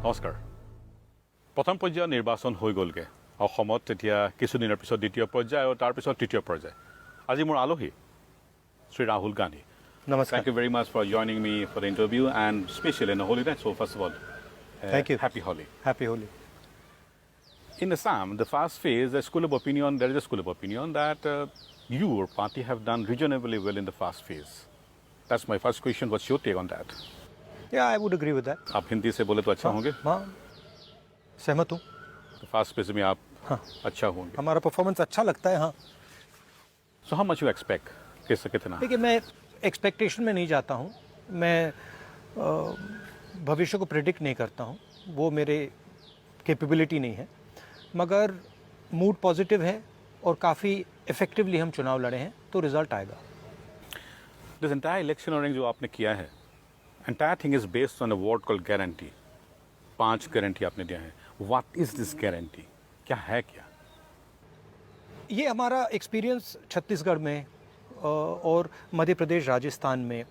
নমস্কাৰ। প্ৰথম পৰ্যায়ৰ নিৰ্বাচন হৈ গ'লগৈ অসমত। এতিয়া কিছুদিনৰ পিছত দ্বিতীয় পৰ্যায় আৰু তাৰপিছত তৃতীয় পৰ্যায়। আজি মোৰ আলহী Shri Rahul Gandhi. Namaskar. Thank you very much for joining me for the interview and especially in a holy night. So first of all, Thank you. Happy Holi. Happy Holi. In Assam, the first phase, there is a school of opinion that your party have done reasonably well in the first phase. That's my first question. What's your take on that? Yeah, I would agree with that. आप हिंदी से बोले तो अच्छा होंगे? हाँ, सहमत हूँ। First phase में आप हाँ, अच्छा होंगे। हमारा परफॉर्मेंस अच्छा लगता है। हाँ, So how much you expect? कैसे कितना? देखिए मैं एक्सपेक्टेशन में नहीं जाता हूँ। मैं भविष्य को प्रेडिक्ट नहीं करता हूँ, वो मेरे कैपेबिलिटी नहीं है। मगर मूड पॉजिटिव है और काफ़ी इफ़ेक्टिवली हम चुनाव लड़े हैं, तो रिज़ल्ट आएगा। This entire election running जो आपने किया है, entire thing is based on a word called guarantee. 5 guarantee आपने दिया है. What is this guarantee? क्या है क्या? ये हमारा एक्सपीरियंस छत्तीसगढ़ में और मध्य प्रदेश, राजस्थान में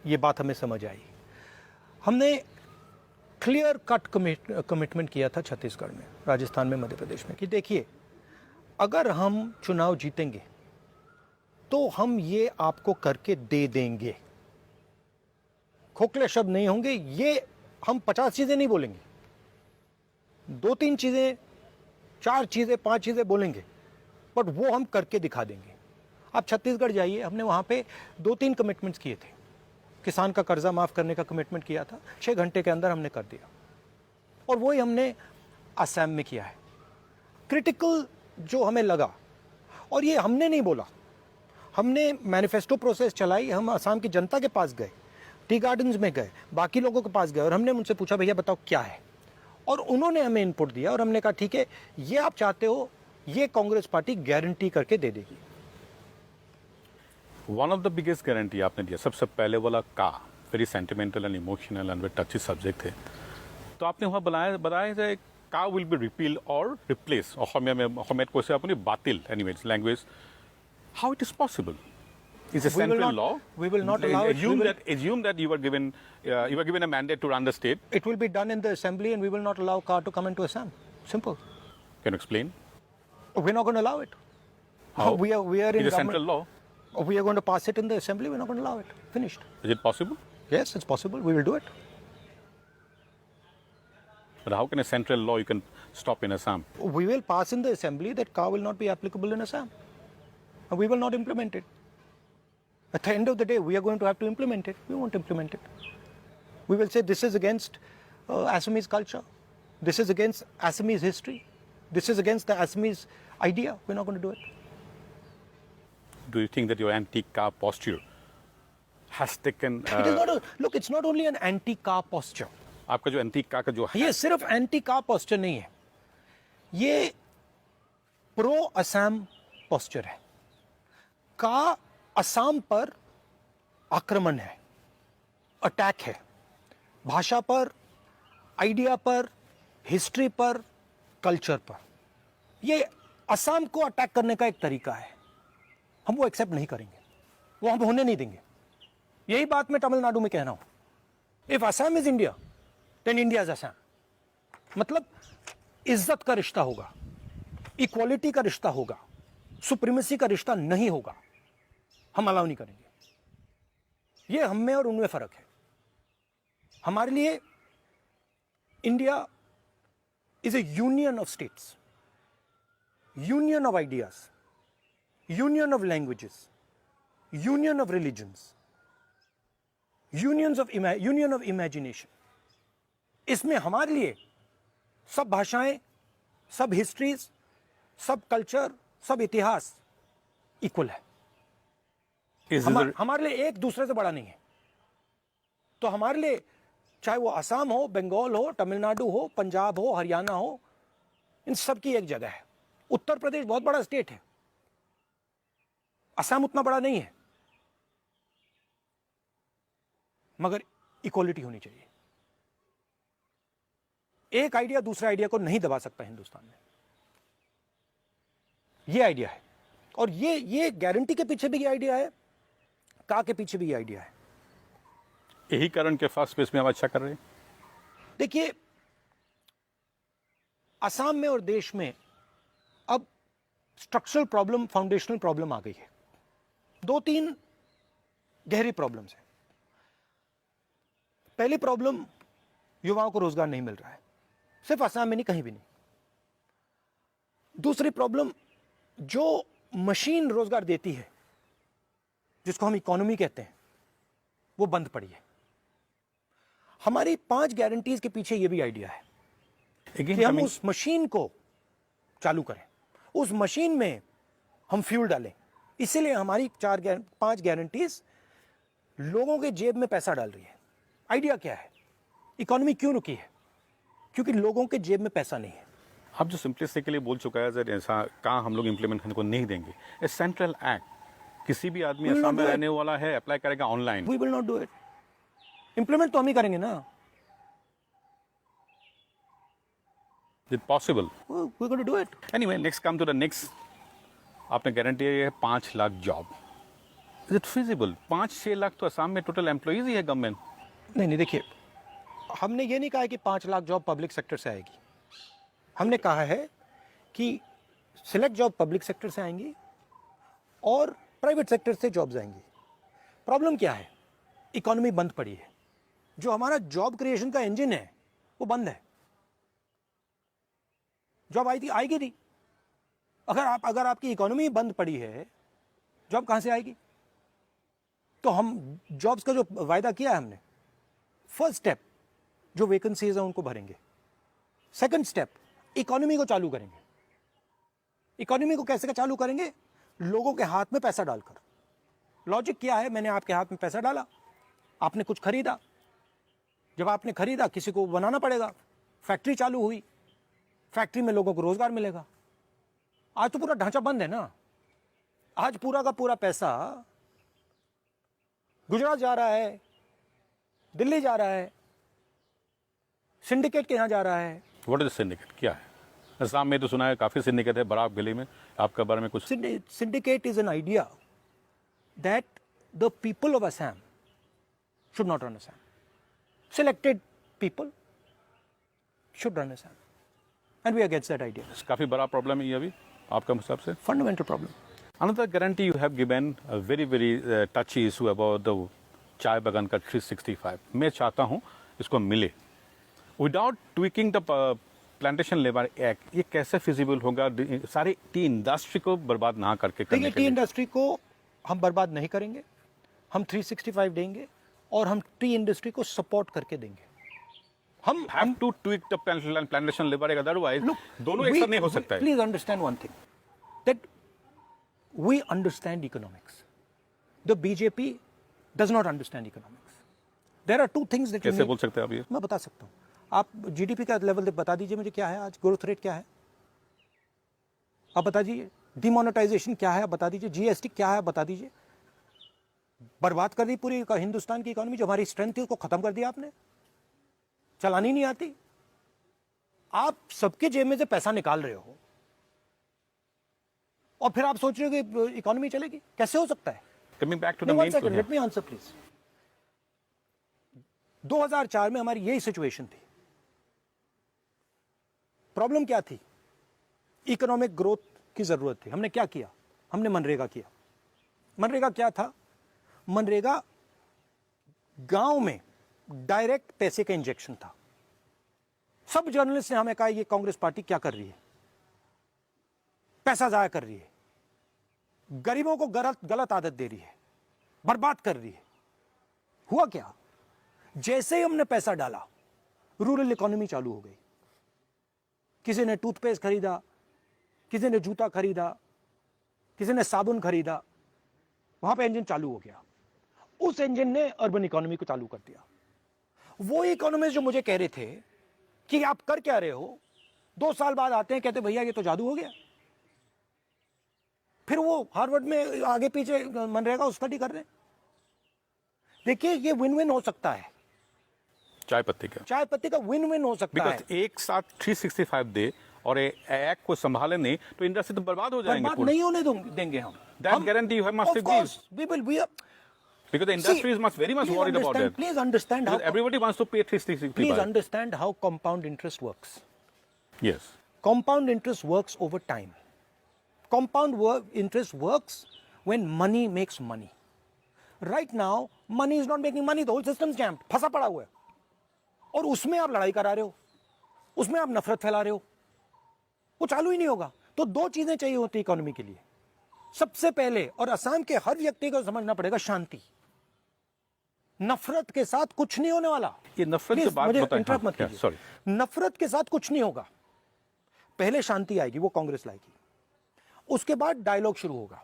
ये बात हमें समझ आई। हमने क्लियर कट कमिटमेंट किया था छत्तीसगढ़ में, राजस्थान में, मध्य प्रदेश में कि देखिए, अगर हम चुनाव जीतेंगे तो हम ये आपको करके दे देंगे। खोखले शब्द नहीं होंगे, ये हम 50 चीज़ें नहीं बोलेंगे, 2-3 चीज़ें, 4 चीज़ें, 5 चीज़ें बोलेंगे, बट वो हम करके दिखा देंगे। आप छत्तीसगढ़ जाइए, हमने वहाँ पे 2-3 कमिटमेंट्स किए थे। किसान का कर्जा माफ़ करने का कमिटमेंट किया था, 6 घंटे के अंदर हमने कर दिया। और वही हमने असम में किया है। क्रिटिकल जो हमें लगा, और ये हमने नहीं बोला, हमने मैनिफेस्टो प्रोसेस चलाई। हम असम की जनता के पास गए, टी गार्डन्स में गए, बाकी लोगों के पास गए, और हमने उनसे पूछा भैया बताओ क्या है, और उन्होंने हमें इनपुट दिया और हमने कहा ठीक है, ये आप चाहते हो, ये कांग्रेस पार्टी गारंटी करके दे देगी। One of the biggest guarantee आपने दिया, सबसे पहले वाला का, very sentimental and emotional and very touchy subject थे। तो आपने वहाँ बताया था का will be repealed or replaced। অসমীয়াত কৈছে আপুনি বাতিল, anyways language। How it is possible? Is a central law? We will not allow it. Assume that you were given a mandate to run the state. It will be done in the assembly, and we will not allow car to come into Assam. Simple. Can you explain? We're not going to allow it. How? We are in It's a central law. We are going to pass it in the assembly. We're not going to allow it. Finished. Is it possible? Yes, it's possible. We will do it. But how can a central law you can stop in Assam? We will pass in the assembly that car will not be applicable in Assam. And we will not implement it. At the end of the day, we are going to have to implement it. We won't implement it. We will say this is against Assamese culture. This is against Assamese history. This is against the Assamese idea. We're not going to do it. Do you think that your anti-car posture has taken... It is not look, it's not only an anti-car posture. आपका जो anti-car का जो है... ये सिर्फ anti-car posture नहीं है. ये pro-Assam posture है. का असम पर आक्रमण है, अटैक है, भाषा पर, आइडिया पर, हिस्ट्री पर, कल्चर पर। ये असम को अटैक करने का एक तरीका है। हम वो एक्सेप्ट नहीं करेंगे, वो हम होने नहीं देंगे। यही बात मैं तमिलनाडु में कह रहा हूं। If Assam is India, then India is Assam. मतलब इज्जत का रिश्ता होगा, इक्वालिटी का रिश्ता होगा, सुप्रीमेसी का रिश्ता नहीं होगा। हम अलाउ नहीं करेंगे। ये हम में और उनमें फर्क है। हमारे लिए India is A union of states, union of ideas, union of languages, union of religions, union of imagination. इसमें हमारे लिए सब भाषाएं, सब हिस्ट्रीज, सब कल्चर, सब इतिहास इक्वल है। हमारे लिए एक दूसरे से बड़ा नहीं है। तो हमारे लिए चाहे वो असम हो, बंगाल हो, तमिलनाडु हो, पंजाब हो, हरियाणा हो, इन सब की एक जगह है। उत्तर प्रदेश बहुत बड़ा स्टेट है, असम उतना बड़ा नहीं है, मगर इक्वालिटी होनी चाहिए। एक आइडिया दूसरे आइडिया को नहीं दबा सकता हिंदुस्तान में। ये आइडिया है, और ये गारंटी के पीछे भी ये आइडिया है, का के पीछे भी ये आइडिया है। यही कारण के फर्स्ट पेज में हम अच्छा कर रहे हैं। देखिए, असम में और देश में अब स्ट्रक्चरल प्रॉब्लम, फाउंडेशनल प्रॉब्लम आ गई है। 2-3 गहरी प्रॉब्लम्स हैं। पहली प्रॉब्लम, युवाओं को रोजगार नहीं मिल रहा है, सिर्फ असम में नहीं, कहीं भी नहीं। दूसरी प्रॉब्लम, जो मशीन रोजगार देती है, जिसको हम इकोनॉमी कहते हैं, वो बंद पड़ी है। हमारी 5 गारंटीज के पीछे ये भी आइडिया है कि हम उस मशीन को चालू करें, उस मशीन में हम फ्यूल डालें। इसीलिए हमारी 5 गारंटीज लोगों के जेब में पैसा डाल रही है। आइडिया क्या है? इकोनॉमी क्यों रुकी है? क्योंकि लोगों के जेब में पैसा नहीं है। आप जो सिंपलिस्टिकली बोल चुका है सर, ऐसा कहाँ हम लोग इम्प्लीमेंट करने को नहीं देंगे। ए सेंट्रल एक्ट, किसी भी आदमी असम में रहने वाला है अप्लाई करेगा online. We will not do it. Implement तो हम ही करेंगे ना। Is possible? We going to do it. Anyway, next come to the next. आपने गारंटी है 5 lakh job. Is it feasible? 5-6 lakh तो असम में टोटल एम्प्लॉइज ही है गवर्नमेंट। नहीं, देखिए, हमने ये नहीं कहा कि 5 लाख जॉब पब्लिक सेक्टर से आएगी। हमने कहा है कि सिलेक्ट जॉब पब्लिक सेक्टर से आएंगी और प्राइवेट सेक्टर से जॉब्स आएंगी। प्रॉब्लम क्या है? इकोनॉमी बंद पड़ी है। जो हमारा जॉब क्रिएशन का इंजन है वो बंद है। जॉब आई थी, आएगी नहीं। अगर आपकी इकोनॉमी बंद पड़ी है, जॉब कहां से आएगी? तो हम जॉब्स का जो वायदा किया है हमने, फर्स्ट स्टेप जो वैकेंसीज है उनको भरेंगे। सेकंड स्टेप, इकोनॉमी को चालू करेंगे। इकोनॉमी को कैसे चालू करेंगे? लोगों के हाथ में पैसा डालकर। लॉजिक क्या है? मैंने आपके हाथ में पैसा डाला, आपने कुछ खरीदा। जब आपने खरीदा, किसी को बनाना पड़ेगा, फैक्ट्री चालू हुई, फैक्ट्री में लोगों को रोजगार मिलेगा। आज तो पूरा ढांचा बंद है ना। आज पूरा का पूरा पैसा गुजरात जा रहा है, दिल्ली जा रहा है, सिंडिकेट के यहां जा रहा है। What is syndicate? क्या है? असम में तो सुना है काफी सिंडिकेट है बराब गली में। आपके बारे में कुछ? Syndicate is an idea that the people of Assam should not run Assam. Selected people should run Assam. And we are against that idea. काफी बड़ा प्रॉब्लम है ये अभी आपका हिसाब से? Fundamental problem. Another guarantee you have given a very touchy issue about the चाय बागान का 365। मैं चाहता हूँ इसको मिले without tweaking the plantation labour act. ये कैसे फिजिबल होगा? सारी टी इंडस्ट्री को बर्बाद ना करके देखिए, टी इंडस्ट्री को हम बर्बाद नहीं करेंगे। हम 365 देंगे और हम टी इंडस्ट्री को सपोर्ट करके देंगे। हम have to tweak the plantation labor act, otherwise दोनों एक साथ नहीं हो सकता है। Please understand one thing, that we understand economics. The BJP does not understand economics. There are two things that कैसे बोल सकते हैं आप ये? मैं बता सकता हूँ। आप जीडीपी का लेवल बता दीजिए मुझे, क्या है आज ग्रोथ रेट, क्या है आप बता दीजिए। डिमोनेटाइजेशन क्या है आप बता दीजिए। जीएसटी क्या है आप बता दीजिए। बर्बाद कर दी पूरी हिंदुस्तान की इकोनॉमी। जो हमारी स्ट्रेंथ थी उसको खत्म कर दिया आपने। चलानी नहीं आती। आप सबके जेब में से पैसा निकाल रहे हो और फिर आप सोच रहे हो कि इकोनॉमी चलेगी। कैसे हो सकता है? Coming back to the main point, let me answer please. 2004 में हमारी यही सिचुएशन थी। प्रॉब्लम क्या थी? इकोनॉमिक ग्रोथ की जरूरत थी। हमने क्या किया? हमने मनरेगा किया। मनरेगा क्या था? मनरेगा गांव में डायरेक्ट पैसे का इंजेक्शन था। सब जर्नलिस्ट ने हमें कहा ये कांग्रेस पार्टी क्या कर रही है, पैसा जाया कर रही है, गरीबों को गलत आदत दे रही है, बर्बाद कर रही है। हुआ क्या? जैसे ही हमने पैसा डाला, रूरल इकोनॉमी चालू हो गई। किसी ने टूथपेस्ट खरीदा, किसी ने जूता खरीदा, किसी ने साबुन खरीदा, वहां पे इंजन चालू हो गया। उस इंजन ने अर्बन इकोनॉमी को चालू कर दिया। वो इकोनॉमिस्ट जो मुझे कह रहे थे कि आप कर क्या रहे हो, 2 साल बाद आते हैं कहते भैया ये तो जादू हो गया। फिर वो हार्वर्ड में आगे पीछे मनरेगा स्टडी कर रहे हैं। देखिए, ये विन विन हो सकता है। चाय पत्ती का विन विन हो सकता है। एक साथ 365 दे और एक्ट को संभाले नहीं तो इंडस्ट्री तो बर्बाद हो जाएंगे। बर्बाद नहीं होने देंगे हम। That guarantee you have must Of give. course, we will. Because the industry is very much worried about that. Please understand how. Because everybody wants to pay 365. Please understand how compound interest works. Yes. Compound interest works over time. Interest works when money makes money. Right now, money is not making money. The whole system is jammed. फंसा पड़ा हुआ है. और उसमें आप लड़ाई करा रहे हो, उसमें आप नफरत फैला रहे हो, वो चालू ही नहीं होगा. तो दो चीजें चाहिए होती इकोनॉमी के लिए. सबसे पहले, और असम के हर व्यक्ति को समझना पड़ेगा, शांति. नफरत के साथ कुछ नहीं होने वाला. ये नफरत की बात बताएं. इंटरप्ट मत कीजिए. सॉरी. नफरत के साथ कुछ नहीं होगा. पहले शांति आएगी, वो कांग्रेस लाएगी. उसके बाद डायलॉग शुरू होगा.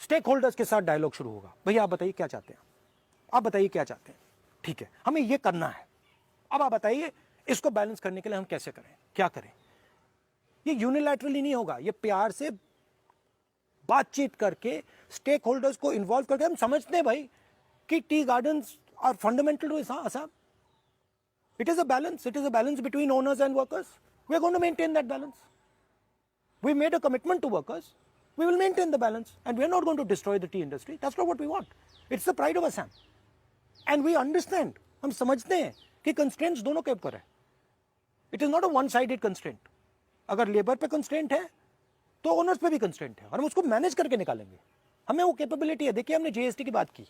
स्टेक होल्डर्स के साथ डायलॉग शुरू होगा. भैया आप बताइए क्या चाहते हैं, आप बताइए क्या चाहते हैं. ठीक है, हमें ये करना है. अब आप बताइए इसको बैलेंस करने के लिए हम कैसे करें, क्या करें. ये यूनिलैटरली नहीं होगा. ये प्यार से बातचीत करके स्टेक होल्डर्स को इन्वॉल्व करके. हम समझते हैं भाई कि tea gardens are fundamental to Assam. It is a balance. It is a balance between owners and workers. We are going to maintain that balance. We made a commitment to workers. We will maintain the balance, and we are not going to destroy the tea industry. That's not what we want. It's the pride of Assam, and we understand. हम समझते हैं कि constraints दोनों के ऊपर है. It is not a one-sided constraint. अगर labour पे constraint है, तो ओनर्स पे भी constraint है, और हम उसको मैनेज करके निकालेंगे. हमें वो कैपेबिलिटी है. देखिए, हमने जीएसटी की बात की.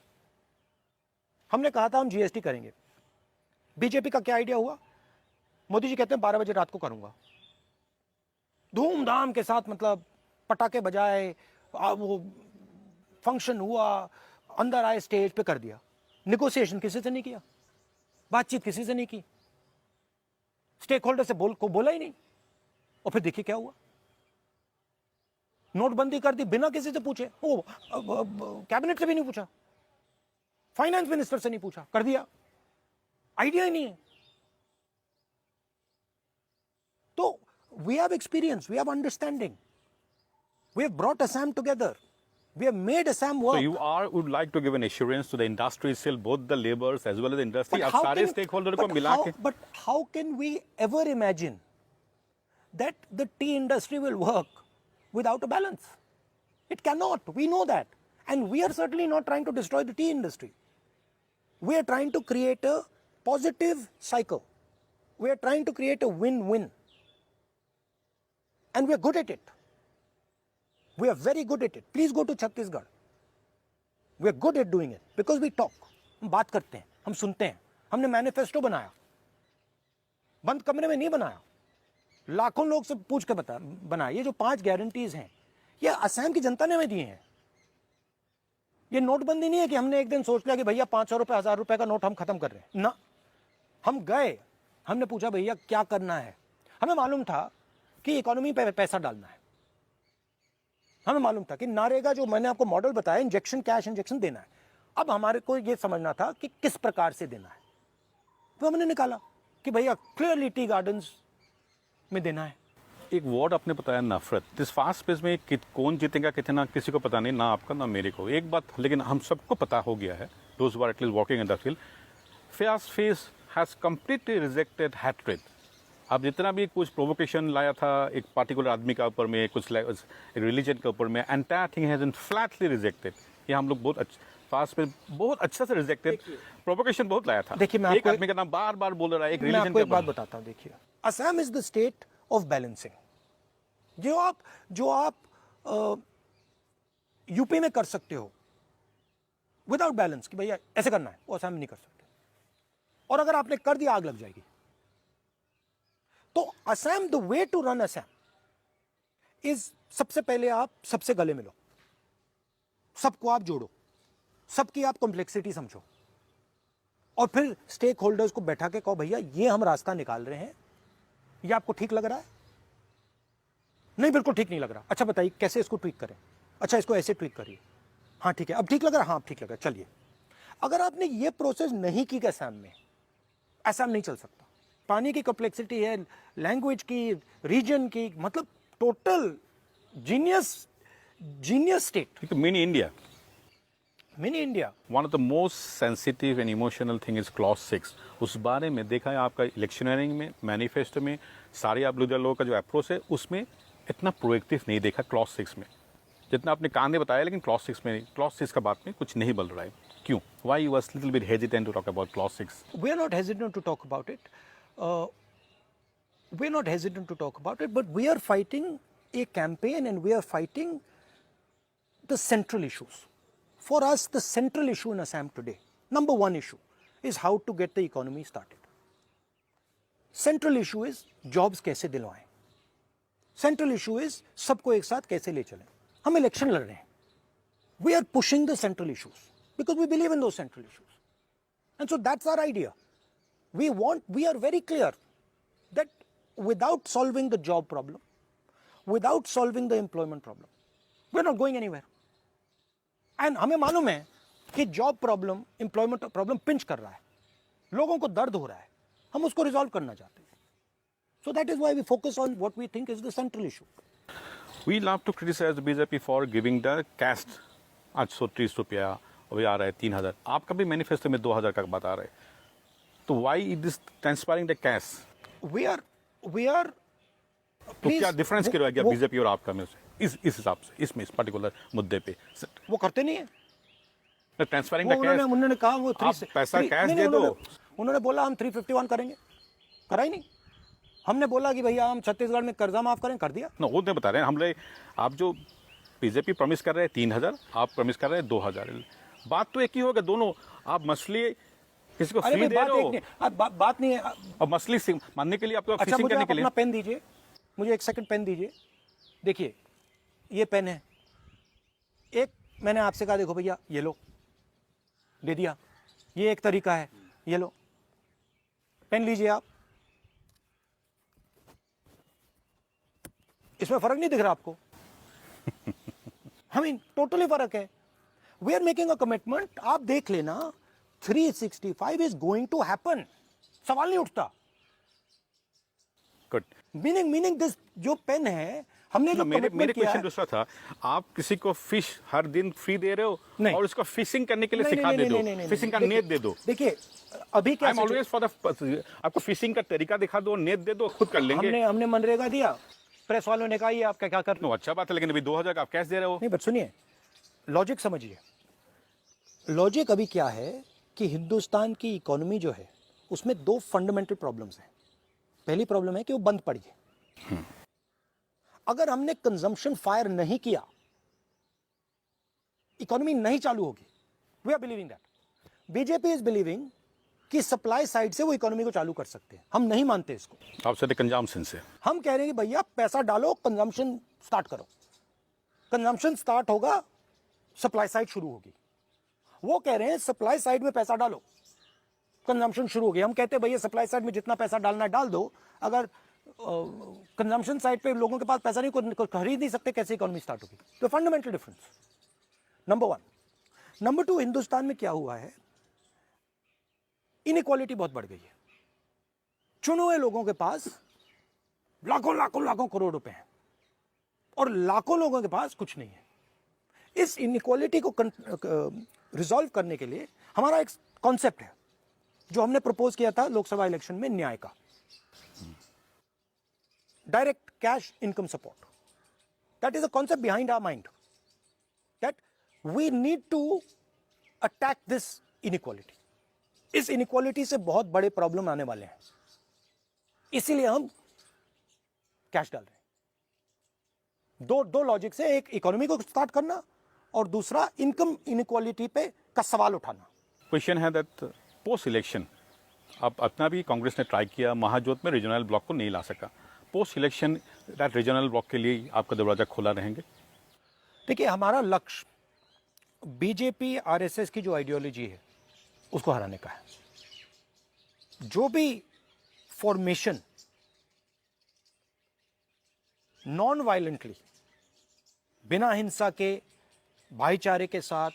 हमने कहा था हम जीएसटी करेंगे. बीजेपी का क्या आइडिया हुआ? मोदी जी कहते हैं 12 बजे रात को करूंगा. धूमधाम के साथ, मतलब पटाखे बजाए, वो फंक्शन हुआ, अंदर आए, स्टेज पे कर दिया. निगोशिएशन किसी से नहीं किया, बातचीत किसी से नहीं की, स्टेक होल्डर से बोला ही नहीं. और फिर देखिए क्या हुआ. नोटबंदी कर दी बिना किसी से पूछे. वो कैबिनेट से भी नहीं पूछा, फाइनेंस मिनिस्टर से नहीं पूछा, कर दिया. आइडिया ही नहीं है. तो we have experience, we have understanding, we have brought Assam together, we have made Assam work. So you would like to give an assurance to the industry itself, both the laborers as well as the industry. आप सारे stakeholder को मिला के. But how can we ever imagine that the tea industry will work without a balance? It cannot. We know that, and we are certainly not trying to destroy the tea industry. We are trying to create a positive cycle. We are trying to create a win-win. And we are good at it. We are very good at it. Please go to Chhattisgarh. We are good at doing it because we talk. हम बात करते हैं, हम सुनते हैं. हमने manifesto बनाया, बंद कमरे में नहीं बनाया, लाखों लोग से पूछ के बनाया. ये जो 5 गारंटीज हैं, ये असम की जनता ने हमें दिए हैं. ये नोटबंदी नहीं है कि हमने एक दिन सोच लिया कि भैया 500 रुपए 1000 रुपए का नोट हम खत्म कर रहे हैं ना. हम गए, हमने पूछा भैया क्या करना है. हमें मालूम था कि इकोनॉमी पे पैसा डालना है. हमें मालूम था कि नारेगा, जो मैंने आपको मॉडल बताया, इंजेक्शन, कैश इंजेक्शन देना है. अब हमारे को ये समझना था कि किस प्रकार से देना है. तो हमने निकाला कि भैया क्लियरली टी गार्डन्स में देना है. एक वर्ड आपने बताया, नफरत. इस फास्ट पेस में कौन जीतेगा कितना किसी को पता नहीं, ना आपका ना मेरे को. एक बात लेकिन हम सबको पता हो गया है, those who are at least walking in the field, first phase has completely rejected hatred. अब जितना भी कुछ प्रोवोकेशन लाया था एक पार्टिकुलर आदमी का ऊपर में, कुछ रिलीजन के ऊपर में, entire thing has been flatly rejected. ये हम लोग बहुत फास्ट में बहुत अच्छा से रिजेक्टेड. प्रोवोकेशन बहुत लाया था. देखिए, मैं एक आदमी का नाम बार बार बोल रहा है, एक मैं रिलीजन आपको के एक बात ऊपर. बताता हूं. देखिए, Assam is the state of balancing. जो आप यूपी में कर सकते हो विदाउट बैलेंस, कि भैया ऐसे करना है, वो असम में नहीं कर सकते. और अगर आपने कर दिया, आग लग जाएगी. तो Assam, the way to run Assam is, सबसे पहले आप सबसे गले मिलो, सबको आप जोड़ो, सबकी आप कॉम्प्लेक्सिटी समझो, और फिर स्टेक होल्डर्स को बैठा के कहो भैया ये हम रास्ता निकाल रहे हैं, ये आपको ठीक लग रहा है? नहीं, बिल्कुल ठीक नहीं लग रहा. अच्छा बताइए कैसे इसको ट्वीक करें. अच्छा इसको ऐसे ट्वीक करिए. हाँ ठीक है, अब ठीक लग रहा है. हाँ ठीक लग रहा है, चलिए. अगर आपने ये प्रोसेस नहीं की असम में, असम नहीं चल सकता. पानी की कॉम्प्लेक्सिटी है, लैंग्वेज की, रीजन की, मतलब total genius state. Mini India. Mini India. One of the most sensitive and emotional thing is clause 6. उस बारे में देखा है आपका इलेक्शनरिंग में, मैनिफेस्टो में, सारे आप लोगों का जो अप्रोच है उसमें इतना प्रोएक्टिव नहीं देखा क्लॉज 6 में. जितना आपने कान ने बताया, लेकिन क्लॉज 6 में, क्लॉज 6 का बात में कुछ नहीं बल रहा है, क्यों? Why you was little bit hesitant to talk about clause 6? We are not hesitant to talk about it. We are not hesitant to talk about it, but we are fighting a campaign and we are fighting the central issues. For us, the central issue in Assam today, number one issue, is how to get the economy started. Central issue is jobs कैसे दिलवाएं. Central issue is सबको एक साथ कैसे ले चलें. हम election लड़ रहे हैं. We are pushing the central issues because we believe in those central issues. And so that's our idea. We are very clear that without solving the job problem, without solving the employment problem, we're not going anywhere. And हमें मालूम है कि job problem, employment problem pinch कर रहा है, लोगों को दर्द हो रहा है, हम उसको रिजॉल्व करना चाहते हैं. So that is why we focus on what we think is the central issue. We love to criticize the BJP for giving the caste. 830 रुपया, अभी आ रहा है 3000. आपका भी मैनिफेस्टो में 2000 का बात आ रहा है. तो why it is transferring the caste? We are तो क्या डिफरेंस क्या रहेगा बीजेपी और आपका में से इस हिसाब से, इसमें, इस पर्टिकुलर मुद्दे पे? वो करते नहीं है. ट्रांसफरिंग द कैश, उन्होंने कहा वो आप पैसा कैश दे दो. उन्होंने बोला हम 351 करेंगे, करा ही नहीं. हमने बोला कि भैया हम छत्तीसगढ़ में कर्जा माफ करें, कर दिया. वो नहीं बता रहे हैं हम. आप जो बीजेपी प्रॉमिस कर रहे हैं 3000, आप प्रॉमिस कर रहे हैं 2000. बात तो एक ही होगा दोनों. आप मछली किसी को फ्री दे रहे हो, बात नहीं है. और मछली मानने के लिए आपको अच्छा, फिशिंग करने के लिए. अपना पेन दीजिए मुझे, एक सेकंड पेन दीजिए. देखिए ये पेन है. एक मैंने आपसे कहा देखो भैया ये लो, दे दिया. ये एक तरीका है, ये लो पेन लीजिए आप. इसमें फर्क नहीं दिख रहा आपको? टोटली फर्क है. We are making a commitment. आप देख लेना 365 इज गोइंग टू हैपन. सवाल नहीं उठता. गुड. मीनिंग दिस जो पेन है, हमने जो मेरे क्वेश्चन दूसरा था. आप किसी को फिश हर दिन फ्री दे रहे हो और उसको फिशिंग करने के लिए सिखा दे दो, फिशिंग का नेट दे दो. देखिए अभी क्या, ऑलवेज फॉर द, आपको फिशिंग का तरीका दिखा दो, नेट दे दो, खुद कर लेंगे. हमने मनरेगा दिया, प्रेस वालों ने कहा ये आप क्या कर. अच्छा बात है, लेकिन अभी 2000 का आप कैश दे रहे हो. नहीं, बट सुनिए, लॉजिक समझिए. लॉजिक अभी क्या है कि हिंदुस्तान की इकोनॉमी जो है उसमें दो फंडामेंटल प्रॉब्लम्स हैं. पहली प्रॉब्लम है कि वो बंद पड़ी है. अगर हमने कंजम्पशन फायर नहीं किया, इकोनॉमी नहीं चालू होगी. We are believing that. BJP is believing कि सप्लाई साइड से वो इकोनॉमी को चालू कर सकते हैं. हम नहीं मानते इसको. आप कहते कंजम्पशन से. हम कह रहे हैं कि भैया पैसा डालो, कंजम्पशन स्टार्ट करो. कंजम्पशन स्टार्ट होगा, सप्लाई साइड शुरू होगी. वो कह रहे हैं सप्लाई साइड में पैसा डालो, कंजम्पशन शुरू हो गया. हम कहते हैं भैया सप्लाई साइड में जितना पैसा डालना डाल दो. अगर कंजम्पशन साइड पे लोगों के पास पैसा नहीं, खरीद नहीं सकते, कैसे इकोनॉमी स्टार्ट होगी? तो fundamental difference number one. Number two, Hindustan में क्या हुआ है, इनइक्वालिटी बहुत बढ़ गई है. चुने हुए लोगों के पास लाखों लाखों लाखों करोड़ रुपए हैं और लाखों लोगों के पास कुछ नहीं है. इस इनइक्वालिटी को रिजॉल्व करने के लिए हमारा एक कॉन्सेप्ट है जो हमने प्रपोज किया था लोकसभा इलेक्शन में, न्याय का. Direct cash income support. That is a concept behind our mind, that we need to attack this inequality. इस इनइक्वालिटी से बहुत बड़े प्रॉब्लम आने वाले हैं, इसीलिए हम कैश डाल रहे हैं. दो लॉजिक से, एक इकोनॉमी को स्टार्ट करना और दूसरा इनकम इनइक्वालिटी पे का सवाल उठाना. क्वेश्चन है दैट पोस्ट इलेक्शन, अब अपना भी कांग्रेस ने ट्राई किया, महाजोत में रीजनल ब्लॉक को नहीं ला सका. Post election that regional block के लिए आपका दरवाजा खुला रहेंगे? देखिए हमारा लक्ष्य बीजेपी आरएसएस की जो आइडियोलॉजी है उसको हराने का है. जो भी फॉर्मेशन नॉन वायलेंटली, बिना हिंसा के, भाईचारे के साथ,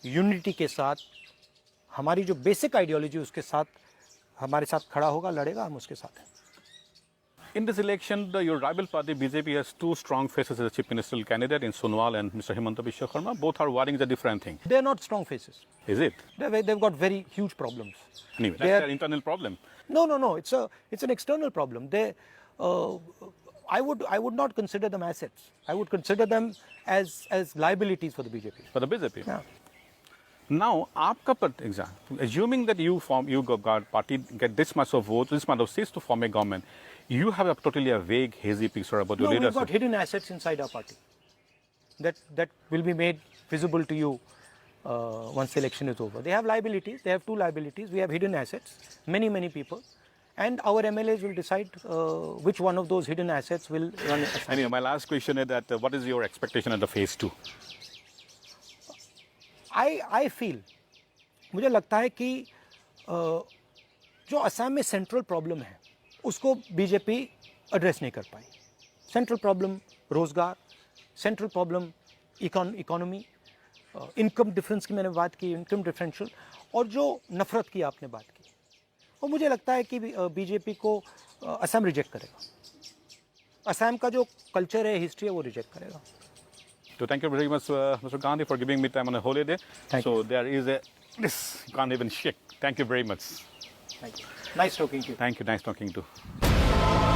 यूनिटी के साथ, हमारी जो बेसिक आइडियोलॉजी उसके साथ हमारे साथ खड़ा होगा, लड़ेगा, हम उसके साथ हैं. In this election, your rival party BJP has two strong faces as a chief ministerial candidate in Sonowal and Mr. Himanta Biswa Sharma. Both are worrying a different thing. They are not strong faces. Is it? They've got very huge problems. Anyway, that's an internal problem. No. It's an external problem. I would not consider them assets. I would consider them as liabilities for the BJP. For the BJP. Yeah. Now, आपका example, assuming that you got party get this much of votes, this much of seats to form a government, you have a totally a vague, hazy picture about your No, we've leadership. got hidden assets inside our party that will be made visible to you once the election is over. They have liabilities. They have two liabilities. We have hidden assets, many people, and our MLAs will decide which one of those hidden assets will run. Anyway, my last question is that what is your expectation at the phase 2? I feel, मुझे लगता है कि जो असम में central problem है उसको BJP address नहीं कर पाई. सेंट्रल प्रॉब्लम रोजगार, central problem economy, income difference की मैंने बात की, इनकम डिफरेंशियल, और जो नफरत की आपने बात की, और मुझे लगता है कि बीजेपी को असम रिजेक्ट करेगा. असम का जो कल्चर है, हिस्ट्री है, वो रिजेक्ट करेगा. So thank you very much, Mr. Gandhi, for giving me time on a holiday. Thank so you. there is this, you can't even shake. Thank you very much. Thank you. Nice talking to you. Thank you. Nice talking to you.